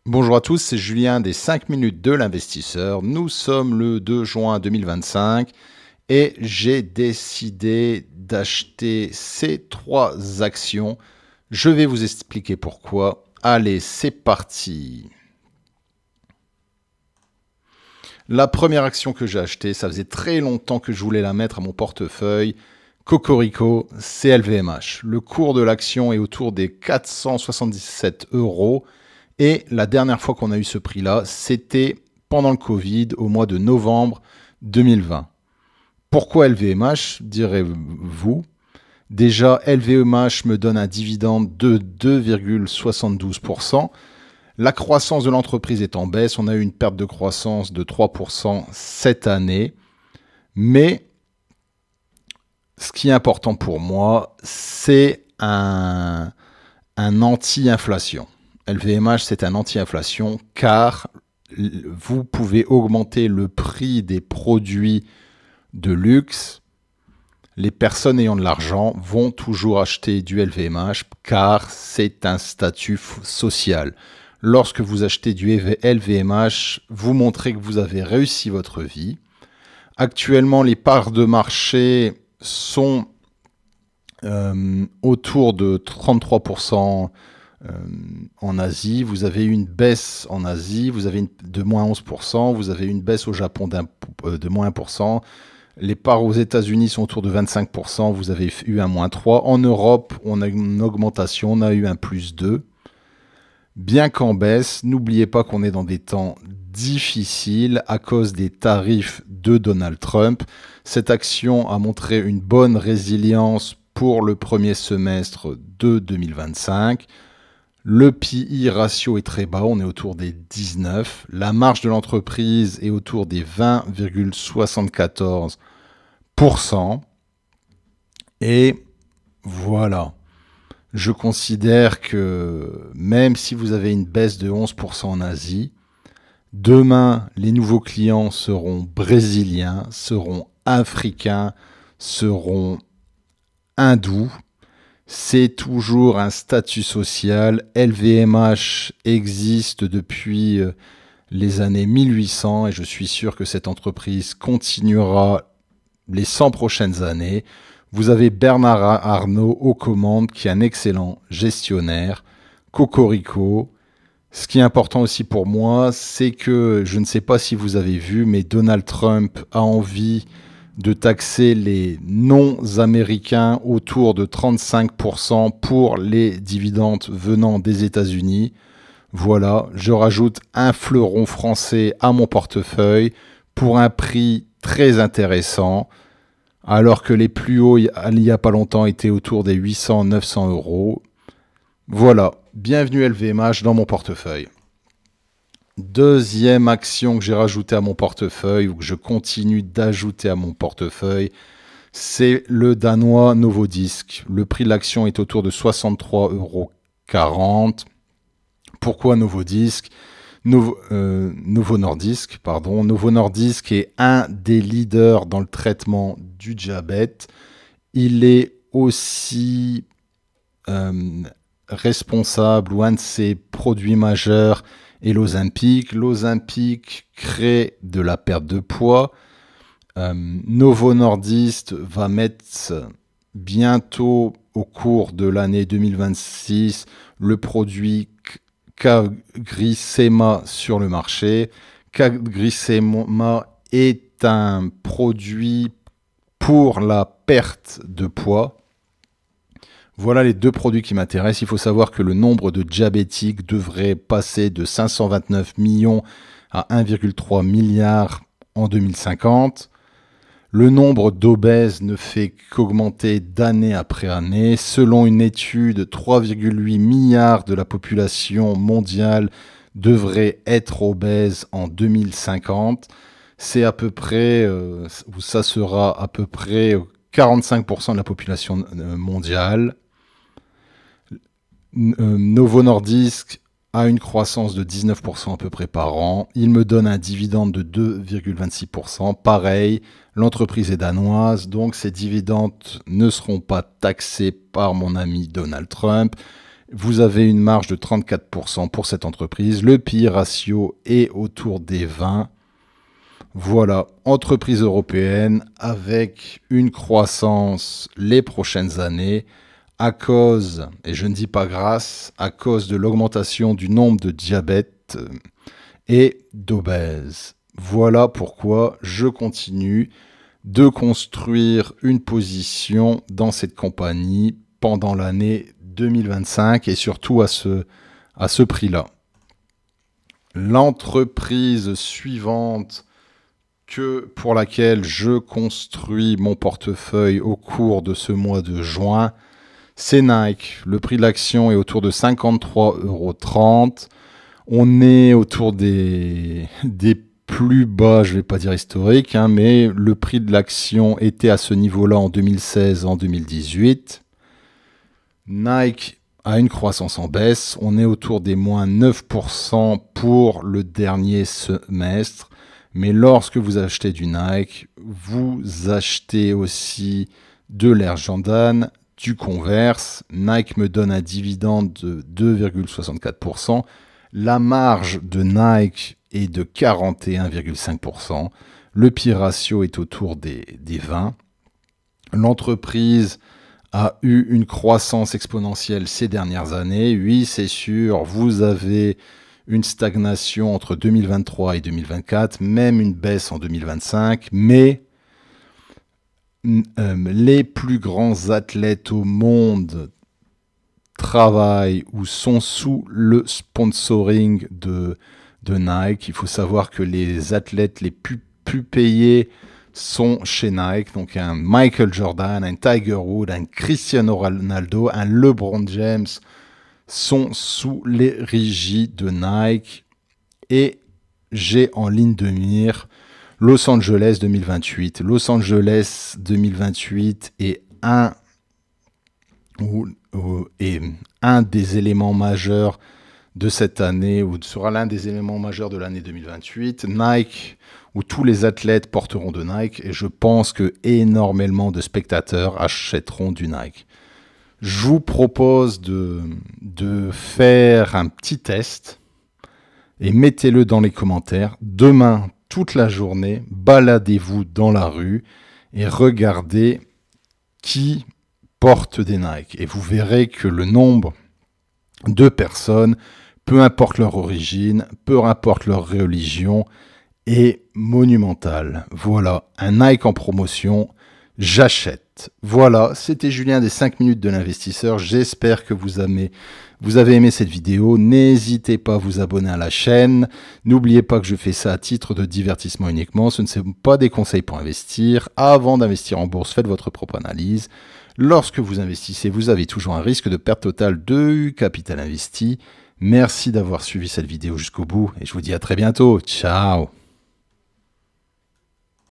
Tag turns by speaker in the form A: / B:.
A: Bonjour à tous, c'est Julien des 5 minutes de l'investisseur. Nous sommes le 2 juin 2025 et j'ai décidé d'acheter ces trois actions. Je vais vous expliquer pourquoi. Allez, c'est parti. La première action que j'ai achetée, ça faisait très longtemps que je voulais la mettre à mon portefeuille. Cocorico, CLVMH. Le cours de l'action est autour des 477 euros. Et la dernière fois qu'on a eu ce prix-là, c'était pendant le Covid, au mois de novembre 2020. Pourquoi LVMH, direz-vous? Déjà, LVMH me donne un dividende de 2,72%. La croissance de l'entreprise est en baisse. On a eu une perte de croissance de 3% cette année. Mais ce qui est important pour moi, c'est un anti-inflation. LVMH, c'est un anti-inflation car vous pouvez augmenter le prix des produits de luxe. Les personnes ayant de l'argent vont toujours acheter du LVMH car c'est un statut social. Lorsque vous achetez du LVMH, vous montrez que vous avez réussi votre vie. Actuellement, les parts de marché sont autour de 33% en Asie. Vous avez une baisse en Asie, vous avez de moins 11%, vous avez une baisse au Japon de moins 1%. Les parts aux États-Unis sont autour de 25%, vous avez eu un moins 3%. En Europe, on a une augmentation, on a eu un plus 2%. Bien qu'en baisse, n'oubliez pas qu'on est dans des temps difficiles à cause des tarifs de Donald Trump. Cette action a montré une bonne résilience pour le premier semestre de 2025. Le PI ratio est très bas, on est autour des 19. La marge de l'entreprise est autour des 20,74%. Et voilà. Je considère que même si vous avez une baisse de 11% en Asie, demain, les nouveaux clients seront brésiliens, seront africains, seront hindous. C'est toujours un statut social. LVMH existe depuis les années 1800 et je suis sûr que cette entreprise continuera les 100 prochaines années. Vous avez Bernard Arnault aux commandes qui est un excellent gestionnaire. Cocorico. Ce qui est important aussi pour moi, c'est que je ne sais pas si vous avez vu, mais Donald Trump a envie de taxer les non-américains autour de 35% pour les dividendes venant des États-Unis. Voilà, je rajoute un fleuron français à mon portefeuille pour un prix très intéressant, alors que les plus hauts, il n'y a pas longtemps, étaient autour des 800-900 euros. Voilà, bienvenue LVMH dans mon portefeuille. Deuxième action que j'ai rajoutée à mon portefeuille, ou que je continue d'ajouter à mon portefeuille, c'est le danois Novodisc. Le prix de l'action est autour de 63,40 €. Pourquoi Novodisc? Novo Nordisk, pardon. Novo Nordisk est un des leaders dans le traitement du diabète. Il est aussi responsable, ou un de ses produits majeurs est l'Ozempic. L'Ozempic crée de la perte de poids. Novo Nordisk va mettre bientôt, au cours de l'année 2026, le produit CagriSema sur le marché. CagriSema est un produit pour la perte de poids. Voilà les deux produits qui m'intéressent. Il faut savoir que le nombre de diabétiques devrait passer de 529 millions à 1,3 milliard en 2050. Le nombre d'obèses ne fait qu'augmenter d'année après année. Selon une étude, 3,8 milliards de la population mondiale devrait être obèse en 2050. C'est à peu près, ça sera à peu près 45% de la population mondiale. Novo Nordisk a une croissance de 19% à peu près par an. Il me donne un dividende de 2,26%. Pareil, l'entreprise est danoise, donc ces dividendes ne seront pas taxés par mon ami Donald Trump. Vous avez une marge de 34% pour cette entreprise. Le PI ratio est autour des 20. Voilà, entreprise européenne avec une croissance les prochaines années à cause, et je ne dis pas grâce, à cause de l'augmentation du nombre de diabètes et d'obèses. Voilà pourquoi je continue de construire une position dans cette compagnie pendant l'année 2025 et surtout à ce prix-là. L'entreprise suivante pour laquelle je construis mon portefeuille au cours de ce mois de juin, c'est Nike. Le prix de l'action est autour de 53,30 €. On est autour des plus bas, je ne vais pas dire historiques, mais le prix de l'action était à ce niveau-là en 2016, en 2018. Nike a une croissance en baisse. On est autour des moins 9% pour le dernier semestre. Mais lorsque vous achetez du Nike, vous achetez aussi de l'Air Jordan, du Converse. Nike me donne un dividende de 2,64%. La marge de Nike est de 41,5%. Le PI ratio est autour des 20. L'entreprise a eu une croissance exponentielle ces dernières années. Oui, c'est sûr, vous avez une stagnation entre 2023 et 2024, même une baisse en 2025, mais les plus grands athlètes au monde travaillent ou sont sous le sponsoring de Nike. Il faut savoir que les athlètes les plus payés sont chez Nike, donc un Michael Jordan, un Tiger Woods, un Cristiano Ronaldo, un LeBron James sont sous les régies de Nike et j'ai en ligne de mire Los Angeles 2028. Los Angeles 2028 est un des éléments majeurs de cette année, ou sera l'un des éléments majeurs de l'année 2028. Nike, où tous les athlètes porteront de Nike, et je pense que énormément de spectateurs achèteront du Nike. Je vous propose de faire un petit test et mettez-le dans les commentaires. Demain, toute la journée, baladez-vous dans la rue et regardez qui porte des Nike. Et vous verrez que le nombre de personnes, peu importe leur origine, peu importe leur religion, est monumental. Voilà, un Nike en promotion, j'achète. Voilà, c'était Julien des 5 minutes de l'investisseur. J'espère que vous avez aimé cette vidéo. N'hésitez pas à vous abonner à la chaîne. N'oubliez pas que je fais ça à titre de divertissement uniquement. Ce ne sont pas des conseils pour investir. Avant d'investir en bourse, faites votre propre analyse. Lorsque vous investissez, vous avez toujours un risque de perte totale de capital investi. Merci d'avoir suivi cette vidéo jusqu'au bout et je vous dis à très bientôt. Ciao!